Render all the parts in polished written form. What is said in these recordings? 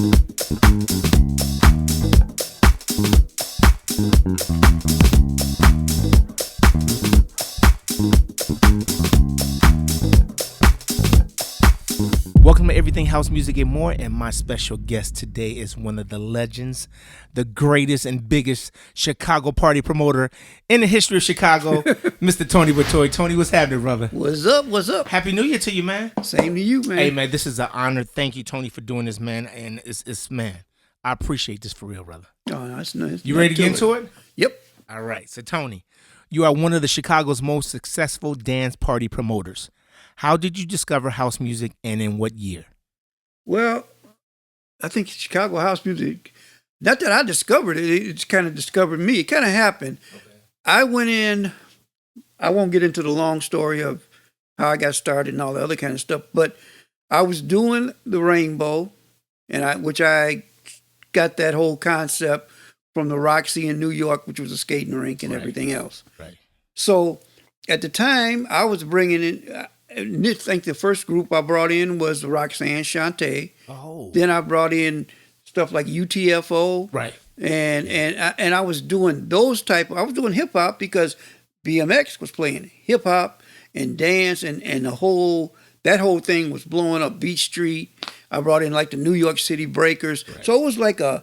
Welcome to Everything House Music and More, and my special guest today is one of the legends, the greatest and biggest Chicago party promoter in the history of Chicago, Mr. Tony Bitoy. Tony, what's happening, brother? What's up? What's up? Happy New Year to you, man. Same to you, man. Hey, man, this is an honor. Thank you, Tony, for doing this, man. And it's man, I appreciate this for real, brother. Oh, that's nice. You ready to get into it? Yep. All right. So, Tony, you are one of the Chicago's most successful dance party promoters. How did you discover house music, and in what year? Well, I think Chicago house music, not that I discovered it, it's kind of discovered me. It kind of happened. Okay. I went in, I won't get into the long story of how I got started and all the other kind of stuff, but I was doing the Rainbow, which I got that whole concept from the Roxy in New York, which was a skating rink and everything else. Right. So at the time, I was bringing in... I think the first group I brought in was Roxanne Shante. Oh. Then I brought in stuff like UTFO. Right. And I was doing I was doing hip hop because BMX was playing hip hop and dance and that whole thing was blowing up Beach Street. I brought in like the New York City Breakers. Right. So it was like a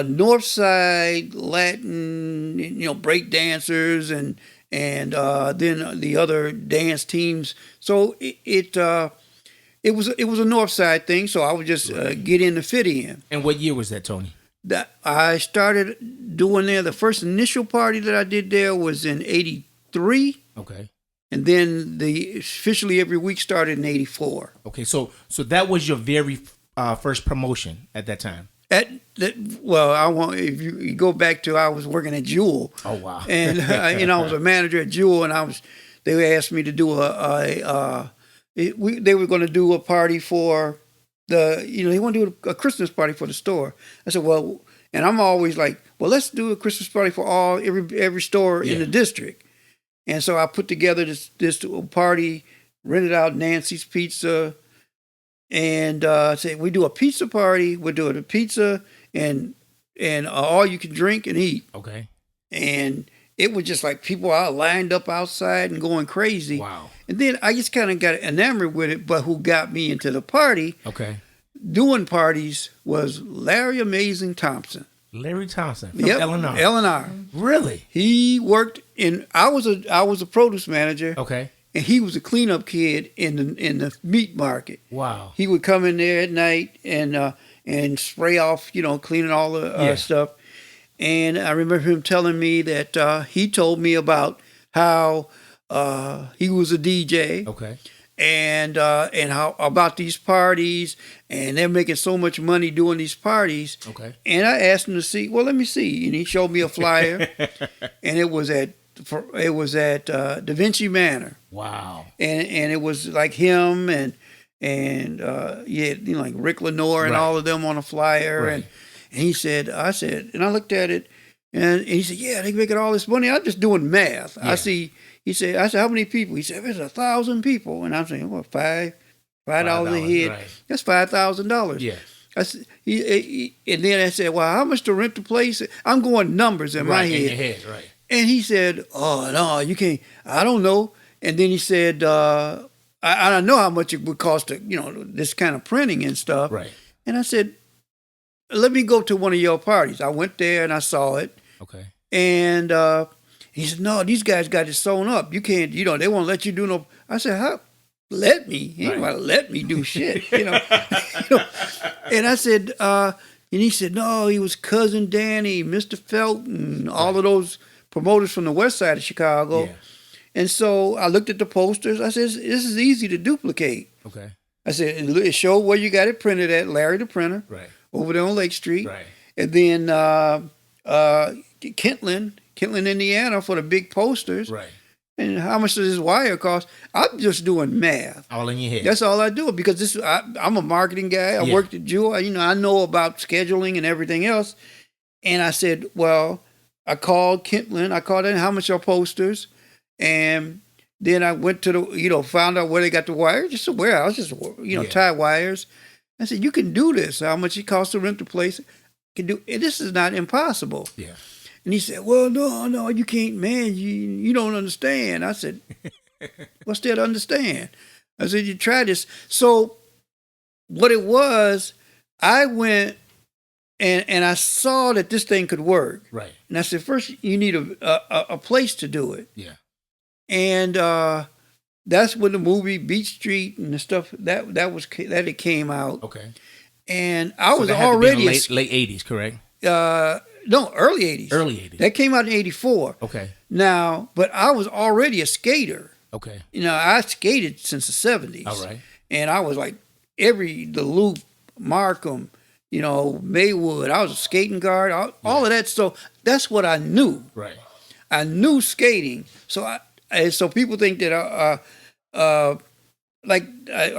North Side Latin, break dancers and then the other dance teams. So it was a North Side thing. So I would just get in to fit in. And what year was that, Tony? That I started doing there. The first initial party that I did there was in '83. Okay. And then officially every week started in '84. Okay, so that was your very first promotion at that time. If you go back to I was working at Jewel. Oh wow! And I was a manager at Jewel, and they asked me to do they were going to do a party for they want to do a Christmas party for the store. I said, well, and I'm always like, well, let's do a Christmas party for every store in the district. And so I put together this party, rented out Nancy's Pizza. And say we do a pizza party. We're doing a pizza and all you can drink and eat. Okay. And it was just like people are lined up outside and going crazy. Wow. And then I just kind of got enamored with it. But who got me into the party? Okay. Doing parties was Larry Amazing Thompson. Larry Thompson from Lenor. Lenor. Really? He worked in. I was a produce manager. Okay. And he was a cleanup kid in the meat market. Wow. He would come in there at night and spray off, cleaning all the stuff. And I remember him telling me that he told me about how he was a DJ. Okay. And how about these parties, and they're making so much money doing these parties. Okay. And I asked him to see. Well, let me see. And he showed me a flyer, and it was at Da Vinci Manor. Wow. And it was like him and like Rick Lenor and all of them on a flyer. Right. And he said, and I looked at it and he said, yeah, they making all this money. I'm just doing math. Yeah. I said, how many people? He said, there's 1,000 people. And I'm saying, well, $5 a head. Right. That's $5,000. Yeah. And then I said, well, how much to rent the place? I'm going numbers in my head. In your head, right. And he said, oh, no, you can't. I don't know. And then he said, I don't know how much it would cost to, this kind of printing and stuff. Right. And I said, let me go to one of your parties. I went there and I saw it. Okay. And he said, no, these guys got it sewn up. You can't, they won't let you do no. I said, how? Let me. He ain't going to let me do shit, And I said, and he said, no, he was Cousin Danny, Mr. Felton, all of those promoters from the west side of Chicago. Yeah. And so I looked at the posters. I said, this is easy to duplicate. Okay. I said, it showed where you got it printed at, Larry the Printer. Right. Over there on Lake Street. Right. And then Kentland, Indiana for the big posters. Right. And how much does this wire cost? I'm just doing math. All in your head. That's all I do because I'm a marketing guy. I worked at Jewel. I know about scheduling and everything else. And I said, well, I called Kentland. I called in how much are posters. And then I went to found out where they got the wires. Just a warehouse, tie wires. I said, you can do this. How much it costs to rent the place? Can do. This is not impossible. Yeah. And he said, well, no, you can't, man. You don't understand. I said, what's there to understand? I said, you try this. So what it was, I went and I saw that this thing could work. Right. And I said, first, you need a place to do it. Yeah. And that's when the movie Beach Street and the stuff that it came out. Okay. And I was that had already to be in late 80s, correct? No, early 80s. Early 80s. That came out in 84. Okay. Now, but I was already a skater. Okay. I skated since the 70s. All right. And I was like the Loop, Markham, Maywood. I was a skating guard, all of that. So that's what I knew. Right. I knew skating. So so people think that I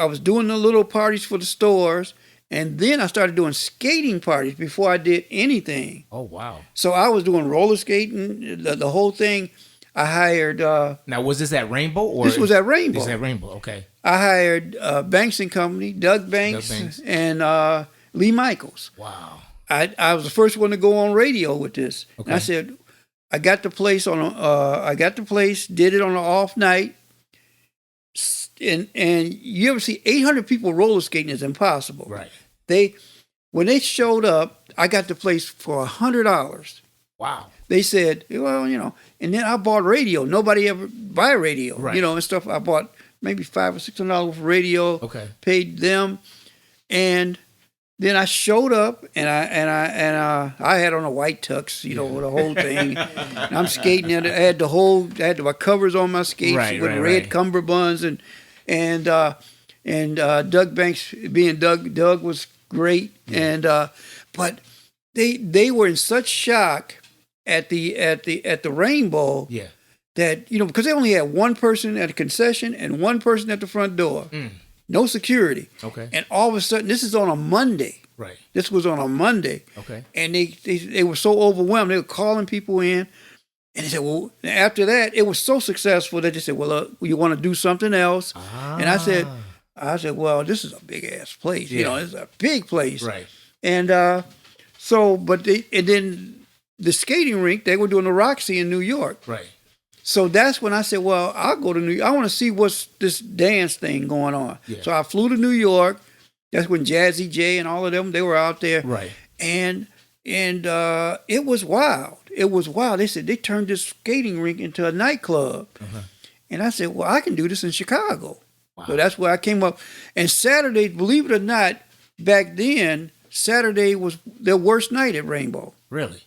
was doing the little parties for the stores. And then I started doing skating parties before I did anything. Oh, wow. So I was doing roller skating, the whole thing. I hired... now, was this at Rainbow? Or this was at Rainbow. This was at Rainbow, okay. I hired Banks & Company, Doug Banks. And Lee Michaels. Wow. I was the first one to go on radio with this. Okay. And I said, I got the place, did it on an off night. And you ever see 800 people roller skating is impossible. Right. When they showed up, I got the place for $100. Wow. They said, well, and then I bought radio. Nobody ever buy radio, right. And stuff. I bought maybe $500 or $600 for radio. Okay. Paid them, and then I showed up, and I had on a white tux, with the whole thing. And I'm skating, and I had my covers on my skates with red cummerbunds, and Doug Banks, being Doug was great, and but they were in such shock at the Rainbow, that because they only had one person at the concession and one person at the front door, no security. Okay, and all of a sudden, this is on a Monday. Right. This was on a Monday. Okay, and they were so overwhelmed. They were calling people in. And they said, well, after that, it was so successful that they said, well, you want to do something else? And I said, well, this is a big ass place. It's a big place. Right. And then the skating rink, they were doing the Roxy in New York. Right. So that's when I said, well, I'll go to New York. I want to see what's this dance thing going on. Yeah. So I flew to New York. That's when Jazzy J and all of them, they were out there. Right. And it was wild. It was wild. They said they turned this skating rink into a nightclub. Uh-huh. And I said, well, I can do this in Chicago. Wow. So that's where I came up. And Saturday, believe it or not, back then, Saturday was their worst night at Rainbow. Really?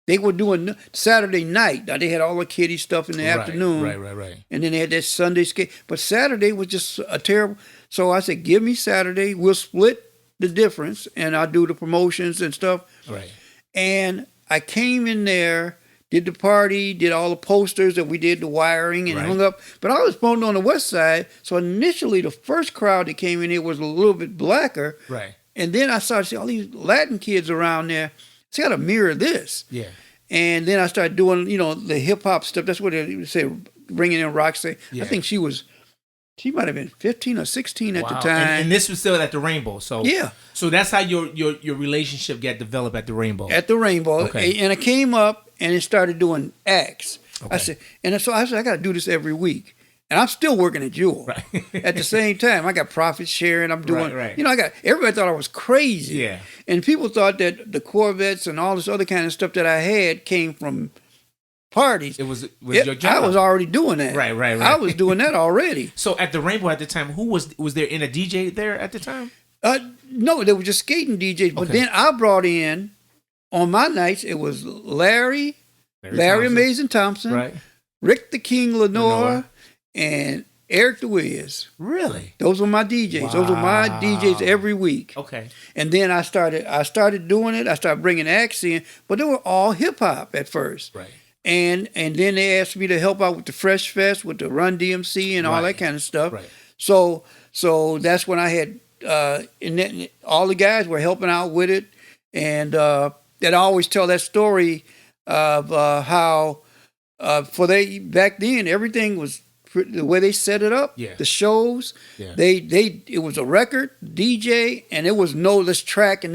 They were doing Saturday night. Now, they had all the kiddie stuff in the afternoon. Right. And then they had that Sunday skate. But Saturday was just a terrible. So I said, give me Saturday. We'll split the difference. And I'll do the promotions and stuff. Right. And I came in there, did the party, did all the posters that we did, the wiring, and hung up. But I was promoting on the west side. So initially, the first crowd that came in here was a little bit blacker. Right. And then I started seeing all these Latin kids around there. So I got to mirror this. Yeah. And then I started doing, the hip hop stuff. That's what they say, bringing in Roxy. Yeah. I think she might have been 15 or 16 at the time. And this was still at the Rainbow. So yeah. So that's how your relationship got developed at the Rainbow. At the Rainbow. Okay. And I came up and it started doing acts. Okay. I said, I got to do this every week. And I'm still working at Jewel. Right. At the same time, I got profit sharing. I'm doing, everybody thought I was crazy. Yeah. And people thought that the Corvettes and all this other kind of stuff that I had came from parties. It was your job. I was already doing that. Right. I was doing that already. So at the Rainbow at the time, who was there in a DJ there at the time? No, they were just skating DJs. But then I brought in, on my nights, it was Larry Amazing Thompson, right. Rick the King Lenor, and Eric the Wiz. Really? Those were my DJs. Wow. Those were my DJs every week. Okay. And then I started doing it. I started bringing acts in, but they were all hip hop at first. Right. And then they asked me to help out with the Fresh Fest, with the Run DMC and all that kind of stuff. Right. So that's when I had and then all the guys were helping out with it, and that I always tell that story of how back then everything was the way they set it up, the shows, it was a record, DJ, and it was no this track and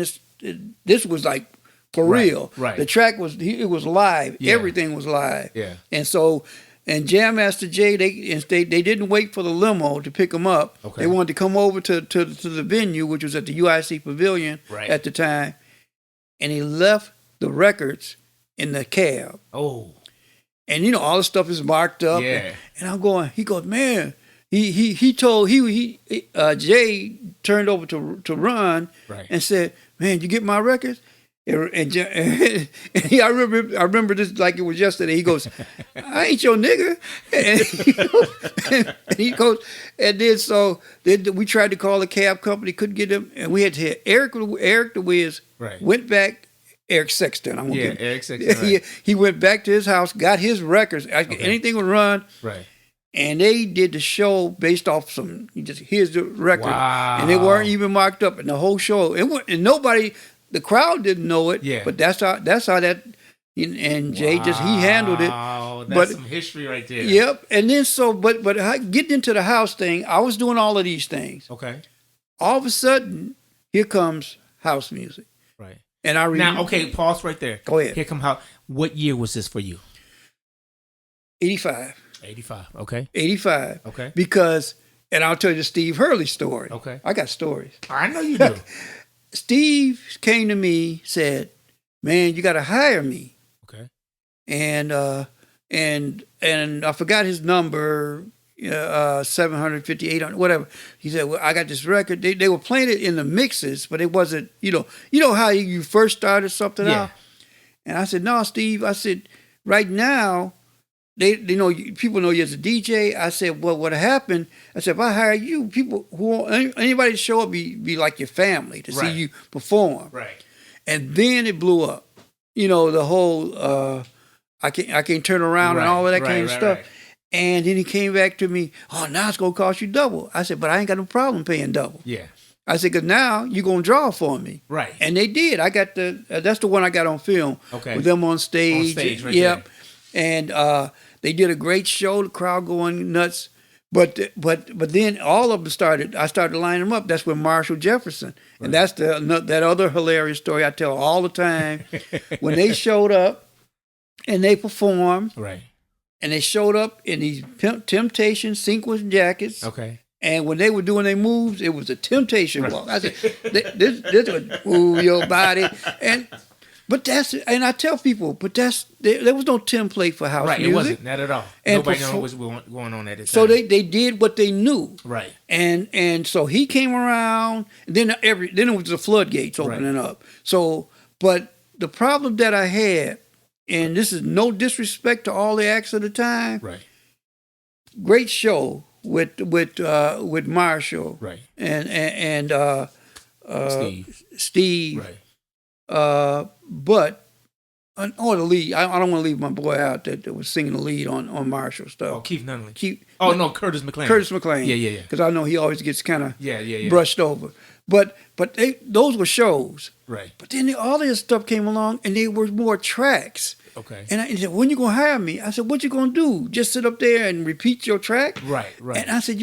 this was like for real. Right. The track was live. Yeah. Everything was live. Yeah. And so Jam Master Jay, they didn't wait for the limo to pick them up. Okay. They wanted to come over to the venue, which was at the UIC Pavilion at the time, and he left the records in the cab. Oh. And you know all the stuff is marked up. Yeah. And I'm going. He goes, man. Jay turned over to Ron and said, man, you get my records? And I remember this like it was yesterday. He goes, I ain't your nigga. And he goes, and then we tried to call the cab company, couldn't get him, and we had to hit Eric the Wiz. Went back. Eric Sexton. Eric Sexton. He went back to his house, got his records. Anything would run. Right. And they did the show based off here's the record. Wow. And they weren't even marked up. And the whole show, and nobody, the crowd didn't know it. Yeah. But that's how that, and Jay he handled it. Wow, that's some history right there. Yep. And then but getting into the house thing, I was doing all of these things. Okay. All of a sudden, here comes house music. Right. And now, okay, pause right there. Go ahead. Here come how. What year was this for you? 85. 85. Okay. 85. Okay. Because, and I'll tell you the Steve Hurley story. Okay. I got stories. I know you do. Steve came to me, said, "Man, you got to hire me." Okay. And I forgot his number. 750, 800, whatever. He said, well, I got this record. They were playing it in the mixes, but it wasn't, you know how you first started something out? And I said, no, Steve. I said, right now, they know, people know you as a DJ. I said, well, what happened? I said, if I hire you, people anybody to show up be like your family to see you perform. Right. And then it blew up. You know, the whole, I can't turn around and all of that kind of stuff. Right. And then he came back to me, oh, now it's going to cost you double. I said, but I ain't got no problem paying double. Yeah. I said, because now you're going to draw for me. Right. And they did. I got that's the one I got on film. Okay. With them on stage. On stage, right there. And they did a great show, the crowd going nuts. But then all of them I started lining them up. That's when Marshall Jefferson. Right. And that's that other hilarious story I tell all the time. When they showed up and they performed. Right. And they showed up in these Temptation sequence jackets. Okay. And when they were doing their moves, it was a Temptation walk. I said, this would move your body. And I tell people, there was no template for house music. Right, it wasn't, not at all. And nobody knew what was going on at the time. So they did what they knew. Right. And so he came around, and then it was the floodgates opening up. So, but the problem that I had, and this is no disrespect to all the acts of the time. Right. Great show with Marshall. Right. And Steve. Right. But the lead. I don't want to leave my boy out that was singing the lead on Marshall stuff. Oh, Keith Nunley. No, Curtis McLean. Curtis McLean. Yeah. Because I know he always gets kind of yeah brushed over. But those were shows. Right. But then all this stuff came along, and they were more tracks. Okay. And he said, when you going to hire me? I said, what you going to do? Just sit up there and repeat your track? Right. And I said,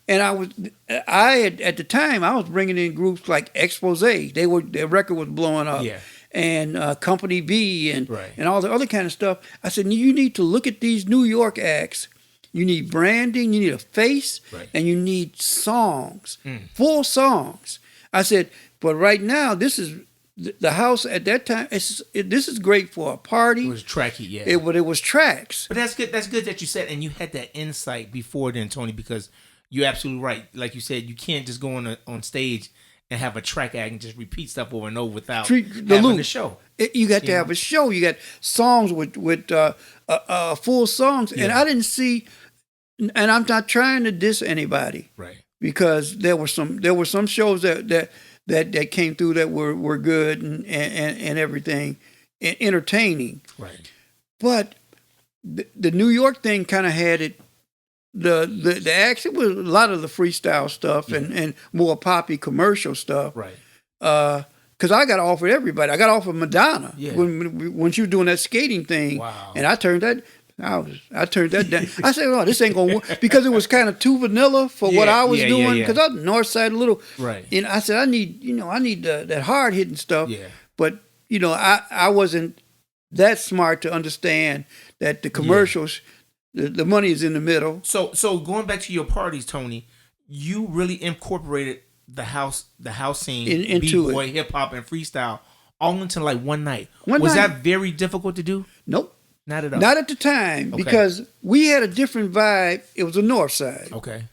at the time, I was bringing in groups like Expose. Their record was blowing up. Yeah. And Company B and all the other kind of stuff. I said, you need to look at these New York acts. You need branding, you need a face, and you need songs, full songs. I said, but right now, this is the house at that time. This is great for a party. It was tracky, yeah. It was tracks. But that's good. That's good that you said, and you had that insight before then, Tony, because you're absolutely right. Like you said, you can't just go on stage and have a track act and just repeat stuff over and over without having a show. You got to have a show. You got songs with full songs, and I didn't see. And I'm not trying to diss anybody, right? Because there were some shows that came through that were good and everything, and entertaining, right? But the New York thing kind of had it. The acts, it was a lot of the freestyle stuff and more poppy commercial stuff, right? Because I got offered everybody. I got offered Madonna when she was doing that skating thing, wow. And I turned that. I turned that down. I said, "Oh, this ain't gonna work," because it was kind of too vanilla for what I was doing. Because I was north side a little, right? And I said, I need that hard hitting stuff. Yeah. But I wasn't that smart to understand that the commercials, the money is in the middle. So going back to your parties, Tony, you really incorporated the house scene into B-boy, hip hop, and freestyle all into like one night. Was that very difficult to do? Nope. Not at all. Not at the time, because we had a different vibe. It was the north side. Okay.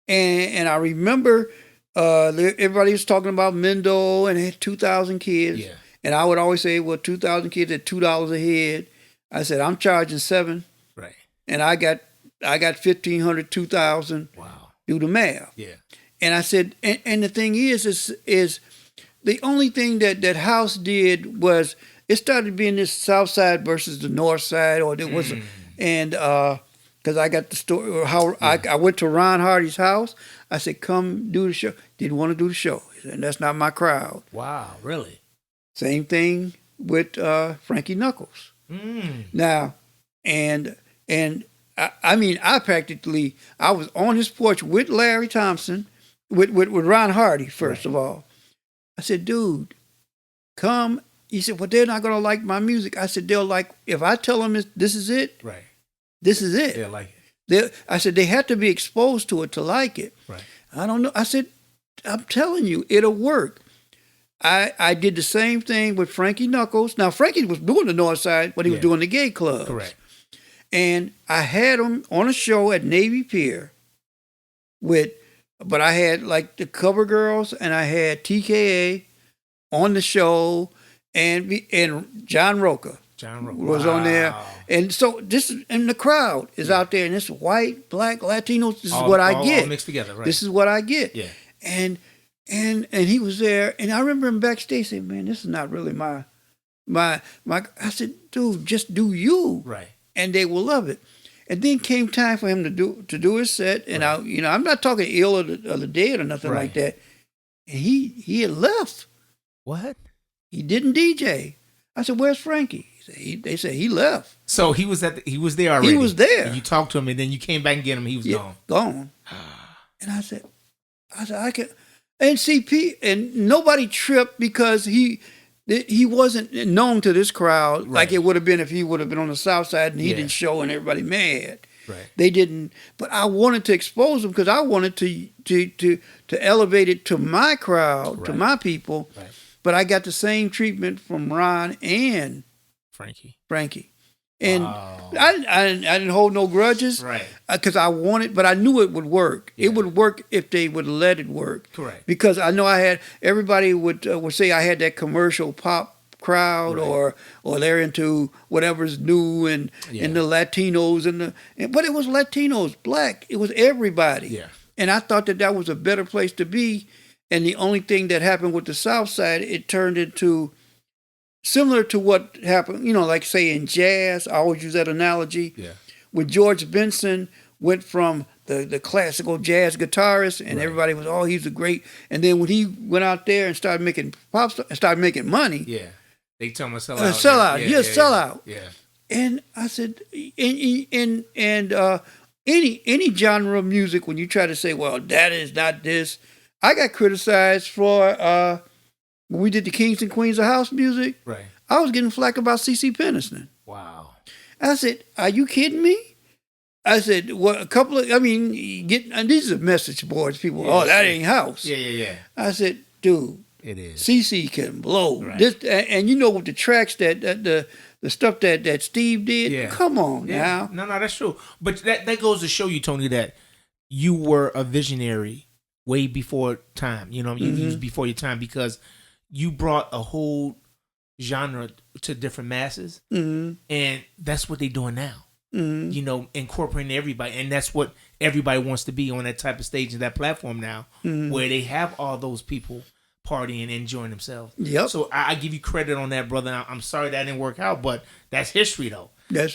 And I remember everybody was talking about Mendo and it had 2,000 kids. Yeah. And I would always say, well, 2,000 kids at $2 a head. I said, I'm charging $7. Right. And I got 1,500, 2,000. Wow. Do the math. Yeah. And I said, and the thing is the only thing that House did was it started being this south side versus the north side, or there was, and because I got the story how I went to Ron Hardy's house. I said, "Come do the show." Didn't want to do the show, and that's not my crowd. Wow, really? Same thing with Frankie Knuckles. Now, and I mean, I was on his porch with Larry Thompson, with Ron Hardy first of all. I said, "Dude, come." He said, "Well, they're not going to like my music." I said, "They'll like, if I tell them this is it, right? This is it." They'll like it. I said, they have to be exposed to it to like it. Right. I don't know. I said, "I'm telling you, it'll work." I did the same thing with Frankie Knuckles. Now, Frankie was doing the north side, but he was doing the gay clubs. Correct. And I had him on a show at Navy Pier but I had like the Cover Girls and I had TKA on the show. And John Roca was on there, and so and the crowd is out there, and it's white, black, Latinos. This is what I get. All mixed together, right? This is what I get. Yeah. And he was there, and I remember him backstage saying, "Man, this is not really my." I said, "Dude, just do you, right?" And they will love it. And then came time for him to do his set, and I'm not talking ill of the dead or nothing like that. And he had left. What? He didn't DJ. I said, "Where's Frankie?" They said he left. So he was there already. He was there. And you talked to him, and then you came back and get him. He was gone. And I said, I can. And CP and nobody tripped because he wasn't known to this crowd like it would have been if he would have been on the south side and he didn't show and everybody mad. Right. They didn't. But I wanted to expose them because I wanted to elevate it to my crowd, to my people. Right. But I got the same treatment from Ron and Frankie. And I didn't hold no grudges. Right. Because I wanted, but I knew it would work. Yeah. It would work if they would let it work. Correct. Because I know everybody would say I had that commercial pop crowd or they're into whatever's new and the Latinos but it was Latinos, black. It was everybody. Yeah. And I thought that was a better place to be. And the only thing that happened with the South Side, it turned into similar to what happened, like say in jazz. I always use that analogy. Yeah. With George Benson went from the classical jazz guitarist, and everybody was, he's a great. And then when he went out there and started making started making money. Yeah. They tell him a sellout. Sellout. Yeah. And I said, and any genre of music, when you try to say, well, that is not this. I got criticized for when we did the Kings and Queens of House music. Right. I was getting flack about C.C. Peniston. Wow. I said, "Are you kidding me?" I said, "Well, and these are message boards. People, that ain't house." Yeah. I said, "Dude, it is. C.C. can blow." Right. This, and with the tracks that the stuff that Steve did. Come on now. No, that's true. But that goes to show you, Tony, that you were a visionary way before time. You was before your time because you brought a whole genre to different masses, and that's what they're doing now. Incorporating everybody, and that's what everybody wants to be on that type of stage and that platform now, where they have all those people partying and enjoying themselves. Yep. So I give you credit on that, brother. I'm sorry that didn't work out, but that's history, though. Let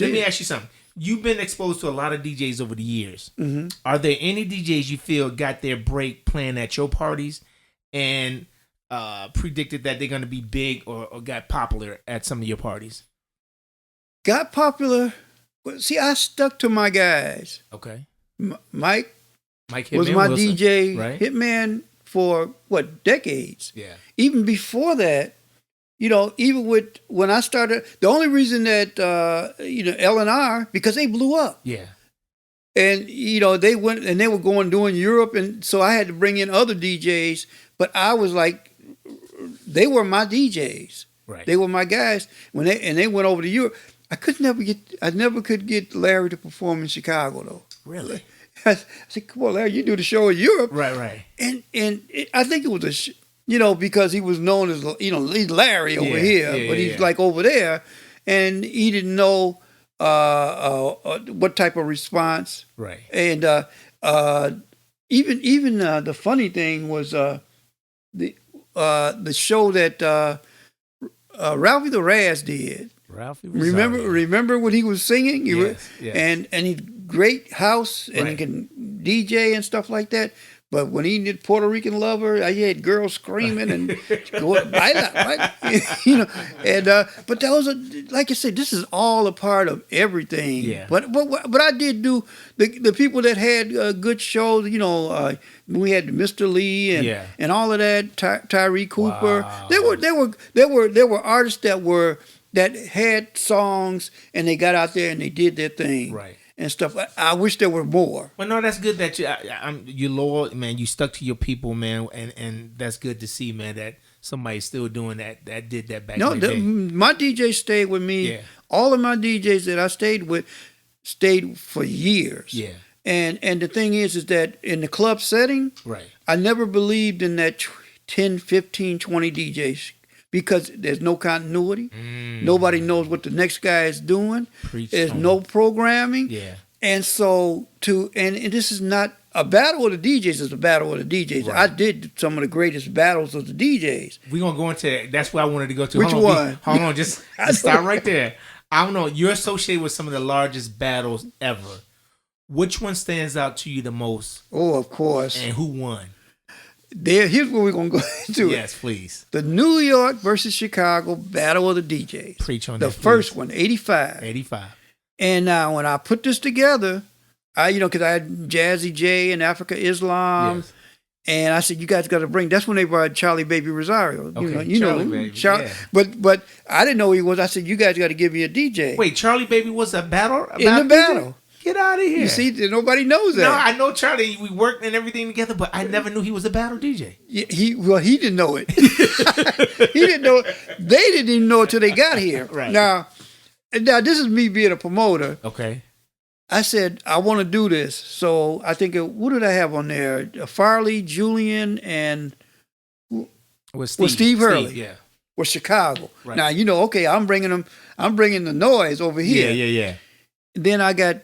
me ask you something. You've been exposed to a lot of DJs over the years. Mm-hmm. Are there any DJs you feel got their break playing at your parties and predicted that they're going to be big or got popular at some of your parties? Got popular Well, see, I stuck to my guys. Okay. Mike Mike was Hitman my Wilson, DJ right? hitman for what, decades. Yeah. Even before that, even with when I started, the only reason that L&R, because they blew up. Yeah. And they went and they were doing Europe, and so I had to bring in other DJs. But I was like, they were my DJs. Right. They were my guys when they went over to Europe. I never could get Larry to perform in Chicago though. Really? I said, "Come on, Larry, you do the show in Europe." Right. And I think it was because he was known as he's Larry over here, but he's like over there, and he didn't know what type of response. Right. And even the funny thing was the show that Ralphie the Raz did. Ralphie Remember when he was singing? Yes. And he great house and he can DJ and stuff like that. But when he did Puerto Rican Lover, I had girls screaming and going, baila, right? But that was like I said, this is all a part of everything. Yeah. But I did do the people that had good shows. We had Mr. Lee and all of that. Tyree Cooper. Wow. There were artists that had songs and they got out there and they did their thing. Right. And stuff. I wish there were more. Well, no, that's good that you loyal, man. You stuck to your people, man, and that's good to see, man, that somebody's still doing that did that back in the day. My DJ stayed with me. Yeah. All of my DJs that I stayed with stayed for years. Yeah. And the thing is that in the club setting, right, I never believed in that 10, 15, 20 DJs. Because there's no continuity. Nobody knows what the next guy is doing. There's no programming. Yeah. And so and this is not a battle of the DJs, it's a battle of the DJs. Right. I did some of the greatest battles of the DJs. We're going to go into that's where I wanted to go to. Which one? Hold on, just start right there. I don't know. You're associated with some of the largest battles ever. Which one stands out to you the most? Oh, of course. And who won? Here's where we're going to go into it. Yes, please. The New York versus Chicago Battle of the DJs. Preach on that, please. The first one, 85. 85. And now when I put this together, because I had Jazzy J and Africa Islam. Yes. And I said, you guys got to that's when they brought Charlie Baby Rosario. Okay, Charlie Baby. Yeah. But I didn't know who he was. I said, you guys got to give me a DJ. Wait, Charlie Baby was a battle? In the battle. Get out of here. You see, nobody knows that. No, I know Charlie. We worked and everything together, but I never knew he was a battle DJ. Yeah, he didn't know it. He didn't know it. They didn't even know it till they got here. Right. Now, this is me being a promoter. Okay. I said, I want to do this. So I think, what did I have on there? Farley, Julian, and Steve Hurley. Steve, yeah. With Chicago. Right. Now, okay, I'm bringing the noise over here. Yeah. Then I got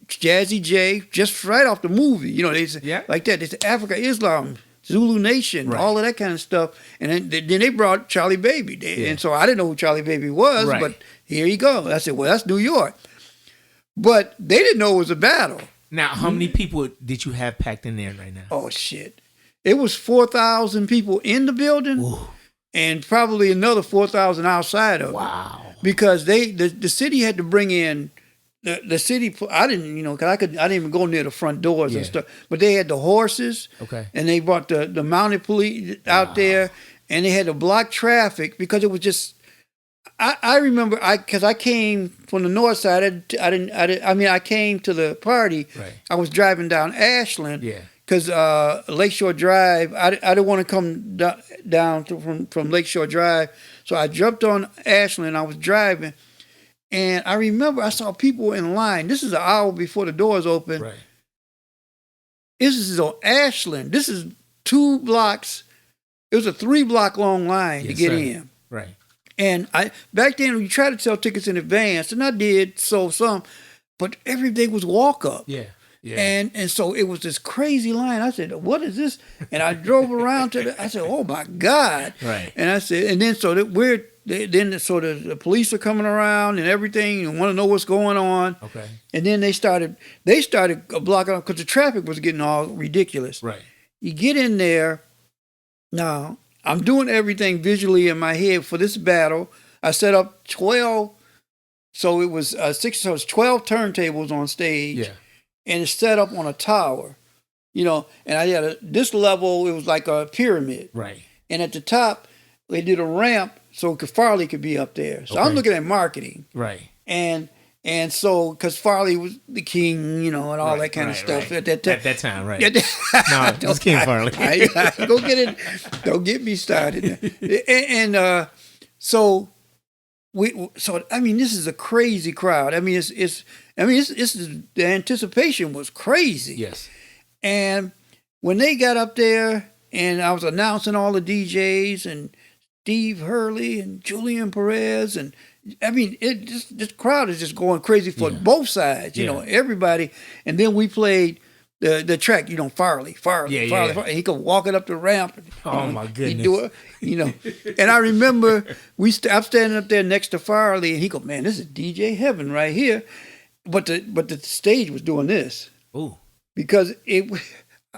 Jazzy J, just right off the movie. They say, like that. They said Africa, Islam, Zulu Nation, all of that kind of stuff. And then they brought Charlie Baby. And so I didn't know who Charlie Baby was, but here you go. I said, well, that's New York. But they didn't know it was a battle. Now, how many people did you have packed in there right now? Oh, shit. It was 4,000 people in the building. Ooh. And probably another 4,000 outside of it. Wow. Because the city had to bring in the city. I didn't, because I didn't even go near the front doors and stuff. But they had the horses. Okay. And they brought the mounted police out there, and they had to block traffic because it was just. I remember because I came from the north side. I came to the party. Right. I was driving down Ashland. Yeah. Because Lakeshore Drive, I didn't want to come down from Lakeshore Drive, so I jumped on Ashland. I was driving, and I remember I saw people in line. This is an hour before the doors open. Right. This is on Ashland. This is 2 blocks. It was a 3-block long line to get in. Right. And back then you tried to sell tickets in advance, and I did sold some, but every day was walk up. Yeah. Yeah. And so it was this crazy line. I said, "What is this?" And I drove around I said, "Oh my God!" Right. And I said, and then the police are coming around and everything and want to know what's going on. Okay. And then they started blocking up because the traffic was getting all ridiculous. Right. You get in there. Now I'm doing everything visually in my head for this battle. I set up 12 So it was so it was 12 turntables on stage. Yeah. And it's set up on a tower, and I had this level, it was like a pyramid. Right. And at the top, they did a ramp so Farley could be up there. So I'm looking at marketing. Right. And so, because Farley was the king, and all that kind of stuff at that time. At that time, right. No, it was King Farley. Go get it. Don't get me started. So I mean, this is a crazy crowd. I mean, it's the anticipation was crazy. Yes. And when they got up there and I was announcing all the DJs and Steve Hurley and Julian Perez, and I mean, this crowd is just going crazy for both sides, everybody. And then we played the track, Farley. And he could walk it up the ramp. And, my goodness. He'd do it, And I remember I'm standing up there next to Farley, and he go, man, this is DJ heaven right here. But the stage was doing this. Ooh. Because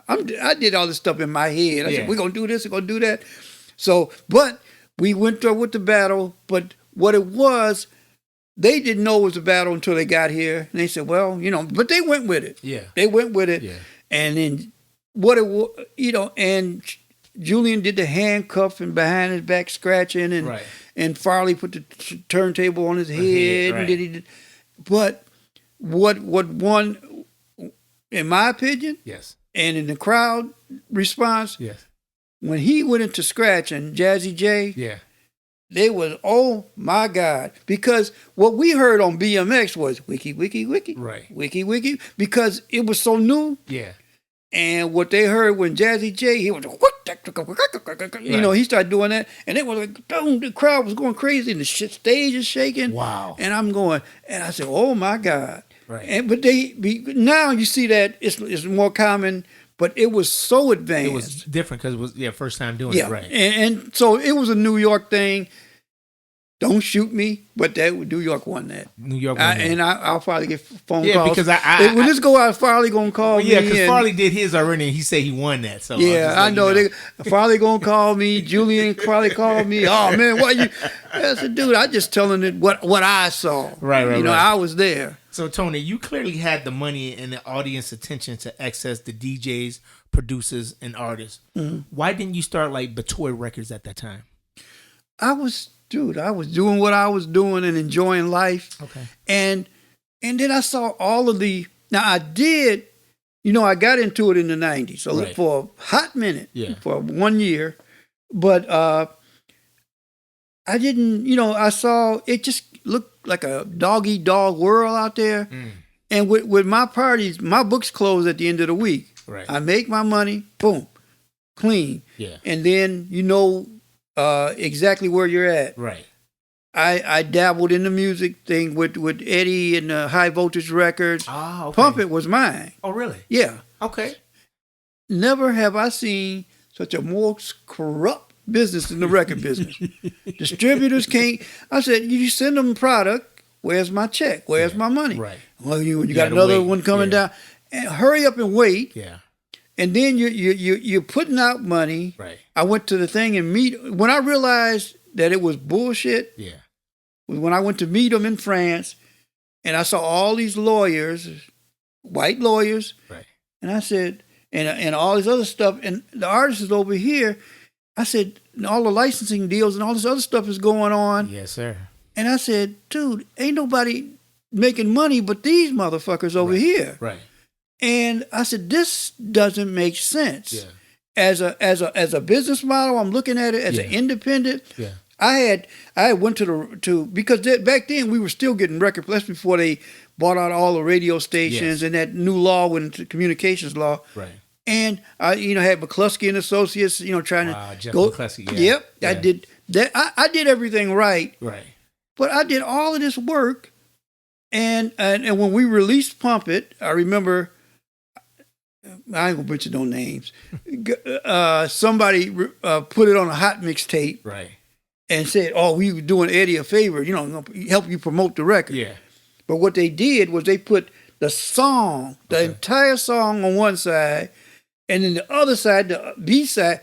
I did all this stuff in my head. I said, we're going to do this, we're going to do that. So, but we went through with the battle, but what it was, they didn't know it was a battle until they got here. And they said, well, but they went with it. Yeah. They went with it. Yeah. And then what it was, and Julian did the handcuffing behind his back scratching, and Farley put the turntable on his head. Right. And but what won, in my opinion, yes, and in the crowd response, yes, when he went into scratching Jazzy J, they was, oh my God, because what we heard on BMX was wiki, wiki, wiki, right, wiki, wiki, because it was so new. Yeah. And what they heard when Jazzy J, he was, he started doing that, and it was like, boom, the crowd was going crazy, and the stage is shaking. Wow. And I'm going, and I said, oh my God. Right. But now you see that it's more common, but it was so advanced. It was different because it was first time doing it, right? And so it was a New York thing. Don't shoot me, but New York won that. New York won that. And I'll probably get phone calls. Yeah, because when this go out, Farley gonna call me. Yeah, because Farley did his already, and he said he won that. So I know. Farley gonna call me. Julian probably called me. Oh man, why you? I said, dude, I just telling it what I saw. Right. I was there. So Tony, you clearly had the money and the audience attention to access the DJs, producers, and artists. Mm-hmm. Why didn't you start like Bitoy Records at that time? I was doing what I was doing and enjoying life. Okay. And then I saw all of the. Now I did, I got into it in the 90s. So for a hot minute, for 1 year, but I didn't. I saw it just looked like a dog-eat-dog world out there. Mm. And with my parties, my books close at the end of the week. Right. I make my money, boom, clean. Yeah. And then exactly where you're at. Right. I dabbled in the music thing with Eddie and High Voltage Records. Ah, okay. Pump It was mine. Oh, really? Yeah. Okay. Never have I seen such a more corrupt business in the record business. Distributors can't. I said, you send them product. Where's my check? Where's my money? Right. Well, you got another one coming down. And hurry up and wait. Yeah. And then you're putting out money. Right. I went to the thing and when I realized that it was bullshit. Yeah. Was when I went to meet them in France, and I saw all these lawyers, white lawyers. Right. And I said, and all this other stuff, and the artist is over here. I said, all the licensing deals and all this other stuff is going on. Yes, sir. And I said, dude, ain't nobody making money but these motherfuckers over here. Right. And I said, this doesn't make sense. Yeah. As a business model, I'm looking at it as an independent. Yeah. I went to because back then we were still getting record. That's before they bought out all the radio stations and that new law went into communications law. Right. And I had McCluskey and Associates, trying to Jeff go. McCluskey, Yep. Yeah. I did that. I did everything right. Right. But I did all of this work, and when we released Pump It, I remember. I ain't gonna mention no names. Somebody put it on a hot mixtape, right? And said, "Oh, we were doing Eddie a favor, help you promote the record." Yeah. But what they did was they put the song, the entire song on one side, and then the other side, the B side,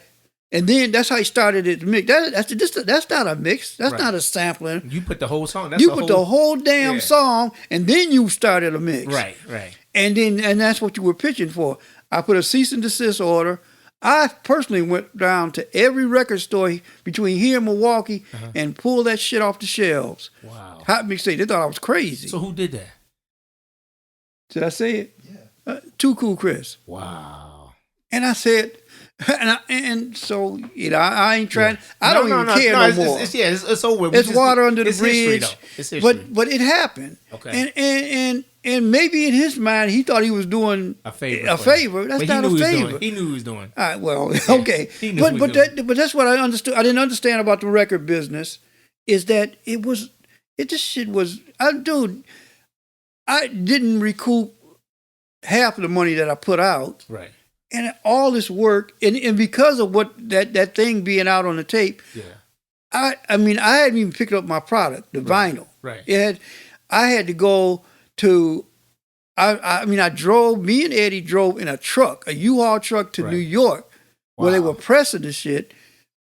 And then that's how he started it to mix. That's not a mix. That's not a sampling. You put the whole song. The whole damn song, and then you started a mix. Right. And that's what you were pitching for. I put a cease and desist order. I personally went down to every record store between here and Milwaukee and pulled that shit off the shelves. Wow. Hot mixtape. They thought I was crazy. So who did that? Did I say it? Yeah. Too Cool Chris. Wow. And I said, and so I ain't trying. Yeah. I don't even care no more. It's over. It's water under the bridge. It's history. But it happened. Okay. And maybe in his mind he thought he was doing a favor. That's not a favor. He knew he was doing. All right, well, okay. But that's what I understood. I didn't understand about the record business is that I didn't recoup half of the money that I put out. Right. And all this work, and because of what that thing being out on the tape, I hadn't even picked up my product, the vinyl. Right. I had to go to, me and Eddie drove in a truck, a U-Haul truck to New York, where they were pressing the shit,